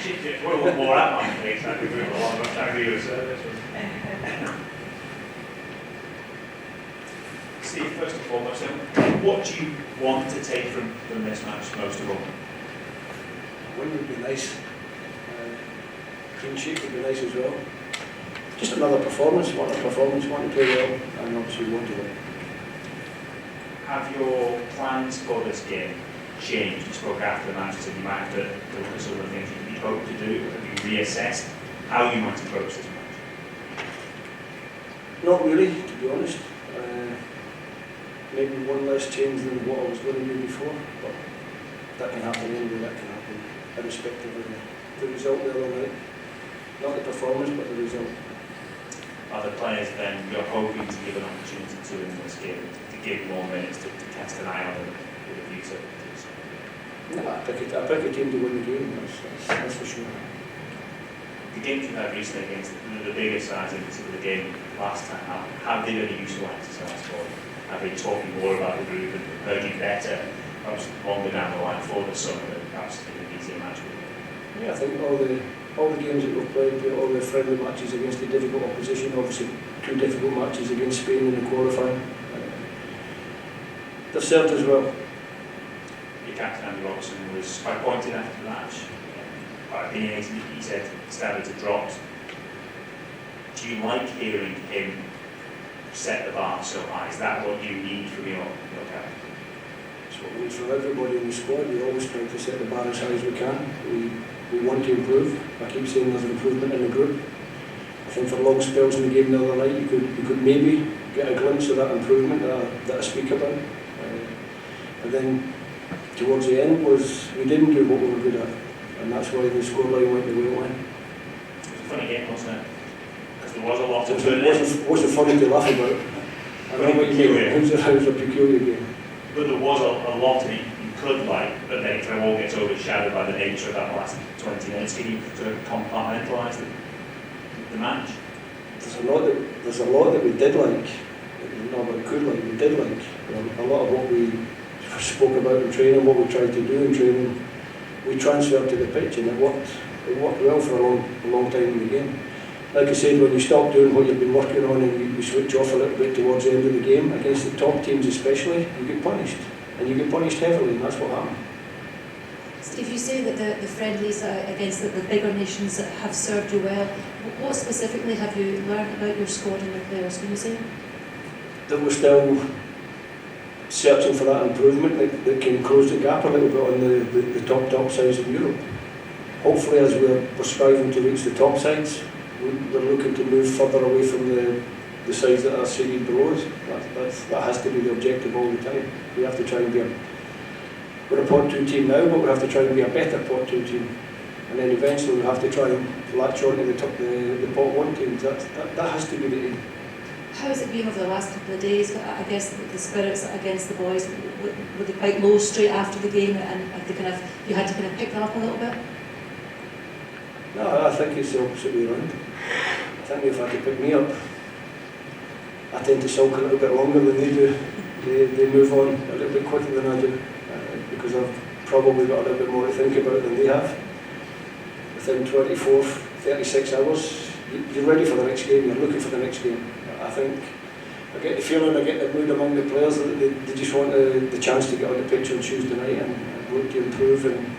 shift it. We'll want more out on things. I agree with a lot of I agree with service. Steve, first and foremost, what do you want to take from this match most of all? A win would be nice. Clean sheet would be nice as well. Just another performance, want to play well, and obviously want to win. Have your plans for this game changed? You spoke after the match, so you might have to look at some of the things you hope to do. Have you reassessed how you might approach this match? Not really, to be honest. Maybe one less change than what I was going to do before, but that can happen anyway, that can happen irrespective of the result the other night. Not the performance, but the result. Are the players then you're hoping to give an opportunity to in this game, to give more minutes to cast an eye on them with a view to this? No, I pick a team to win the game, that's for sure. The games you had recently against the bigger sides in the game last time, have they been a useful exercise for you? Have they taught you more about the group and heard you better, perhaps longer down the line for the summer, and perhaps in an easier match with you? Yeah, I think all the games that we've played, all the friendly matches against the difficult opposition, obviously 2 difficult matches against Spain in the qualifying, they've served us well. Your captain Andy Robertson was quite pointed after the match. Quite opinionated, he said standards have dropped. Do you like hearing him set the bar so high? Is that what you need from your captain? It's what we need from everybody in the squad. We always try to set the bar as high as we can. We want to improve. I keep saying there's an improvement in the group. I think for long spells in the game the other night, you could maybe get a glimpse of that improvement that I speak about. And then towards the end we didn't do what we were good at, and that's why the scoreline went the way it went. It was a funny game, wasn't it? Because there was a lot of it wasn't funny to laugh about. I know what you mean. It was a peculiar game. But there was a lot of it you could like, but then it kind of all gets overshadowed by the nature of that last 20 minutes. Can you sort of compartmentalise the match? There's a lot that we did like. Not what we could like, we did like. A lot of what we spoke about in training, what we tried to do in training, we transferred to the pitch, and it worked well for a long time in the game. Like I said, when you stop doing what you've been working on and you switch off a little bit towards the end of the game, against the top teams especially, you get punished. And you get punished heavily, and that's what happened. Steve, you say that the friendlies against the bigger nations have served you well. What specifically have you learned about your squad and your players? Can you say? That we're still searching for that improvement that can close the gap a little bit on the top sides in Europe. Hopefully, as we're striving to reach the top sides, we're looking to move further away from the sides that are seated below us. That has to be the objective all the time. We have to try and be we're a pot 2 team now, but we have to try and be a better pot 2 team. And then eventually we have to try and latch on to the pot 1 team. That has to be the aim. How has it been over the last couple of days? I guess the spirits against the boys, were they quite low straight after the game, and you had to kind of pick them up a little bit? No, I think it's the opposite way around. I think they've had to pick me up. I tend to sulk a little bit longer than they do. They move on a little bit quicker than I do, because I've probably got a little bit more to think about than they have. Within 24, 36 hours, you're ready for the next game, you're looking for the next game. I think I get the feeling, I get the mood among the players that they just want the chance to get on the pitch on Tuesday night and look to improve and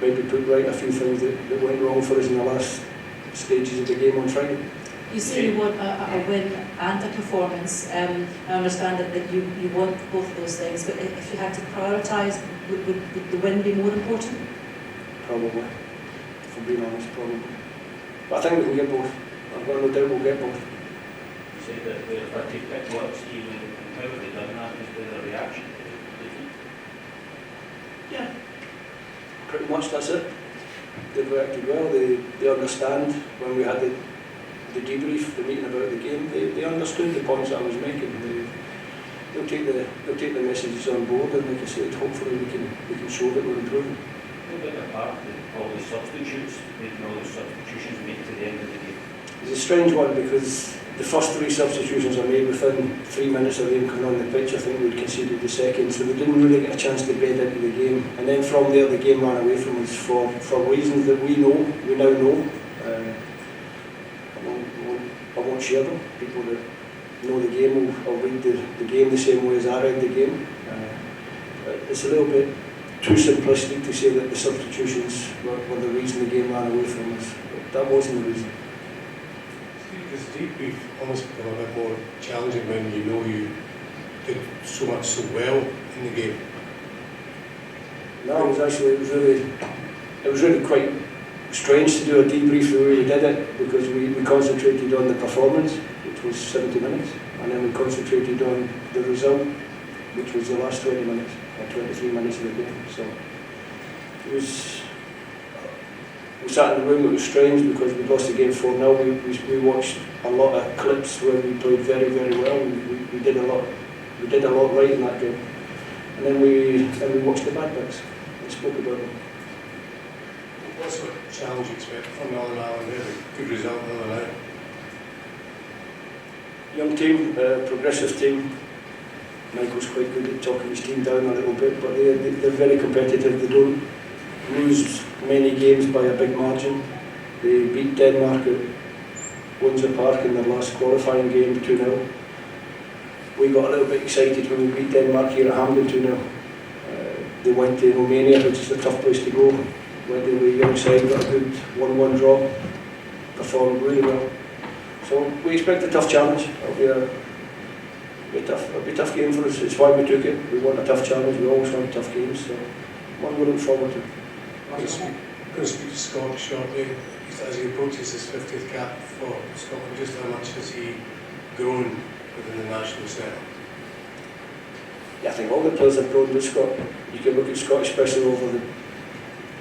maybe put right a few things that went wrong for us in the last stages of the game on Friday. You say you want a win and a performance. I understand that you want both of those things, but if you had to prioritise, would the win be more important? Probably, if I'm being honest, probably. But I think we can get both. I've got no doubt we'll get both. You say that they've had to pick what Steve and how have they done that? Is there a reaction to the defeat? Yeah, pretty much that's it. They've reacted well. They understand when we had the debrief, the meeting about the game. They understood the points that I was making. They'll take the messages on board, and like I said, hopefully we can show that we're improving. A bit apart, all the substitutions, making all the substitutions made to the end of the game. It's a strange one because the first 3 substitutions are made within 3 minutes of them coming on the pitch. I think we'd conceded the second, so they didn't really get a chance to bed into the game. And then from there, the game ran away from us for reasons that we now know. I won't share them. People that know the game will read the game the same way as I read the game. It's a little bit too simplistic to say that the substitutions were the reason the game ran away from us. But that wasn't the reason. Does the debrief almost become a bit more challenging when you know you did so much so well in the game? No, it was really quite strange to do a debrief the way we did it, because we concentrated on the performance, which was 70 minutes, and then we concentrated on the result, which was the last 20 minutes, or 23 minutes of the game. So it was. We sat in the room, it was strange because we lost the game 4-0. We watched a lot of clips where we played very, very well. We did a lot right in that game. And then we watched the bad bits and spoke about them. What sort of challenge you expect from Northern Ireland there? A good result in Northern Ireland? Young team, progressive team. Michael's quite good at talking his team down a little bit, but they're very competitive. They don't lose many games by a big margin. They beat Denmark at Windsor Park in their last qualifying game 2-0. We got a little bit excited when we beat Denmark here at Hampden 2-0. They went to Romania, which is a tough place to go. Went to the young side, got a good 1-1 draw, performed really well. So we expect a tough challenge. It'll be a tough game for us. It's why we took it. We want a tough challenge. We always want tough games. So one we look forward to. I'm going to speak to Scott shortly. As he approaches his 50th cap for Scotland, just how much has he grown within the national setup? Yeah, I think all the players have grown with Scott. You can look at Scott, especially over the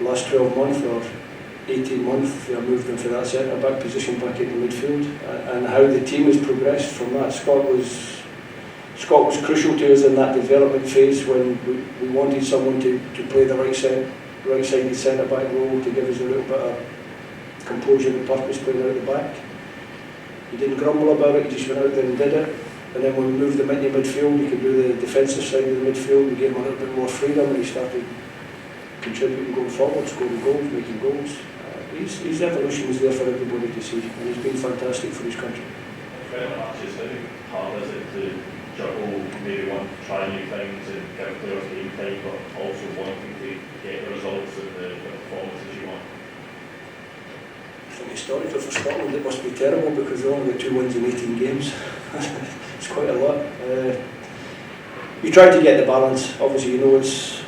last 12 months or 18 months, they moved them for that centre back position back into midfield, and how the team has progressed from that. Scott was crucial to us in that development phase when we wanted someone to play the right-sided centre-back role, to give us a little bit of composure and purpose playing out the back. He didn't grumble about it, he just went out there and did it. And then when we moved him into midfield, he could do the defensive side of the midfield. We gave him a little bit more freedom, and he started contributing going forward, scoring goals, making goals. His evolution is there for everybody to see, and he's been fantastic for his country. Matches, how hard is it to juggle, maybe want to try new things and give players game time, but also wanting to get the results and the performances you want? I think historically for Scotland it must be terrible, because they only got 2 wins in 18 games. It's quite a lot. You try to get the balance. Obviously, you know it's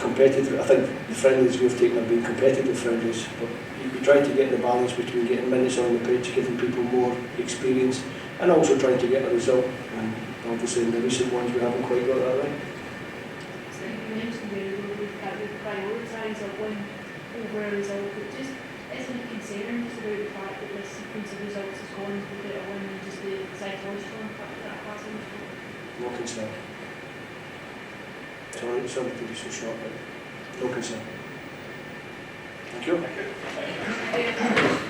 competitive. I think the friendlies we've taken have been competitive friendlies, but you try to get the balance between getting minutes on the pitch, giving people more experience, and also trying to get a result. And obviously in the recent ones we haven't quite got that right. So you mentioned that we prioritise a win over a result, but just isn't it concerning just about the fact that this sequence of results has gone without a win, and just the psychological impact that has on the No concern. Sorry to be so short, but no concern. Thank you. Thank you.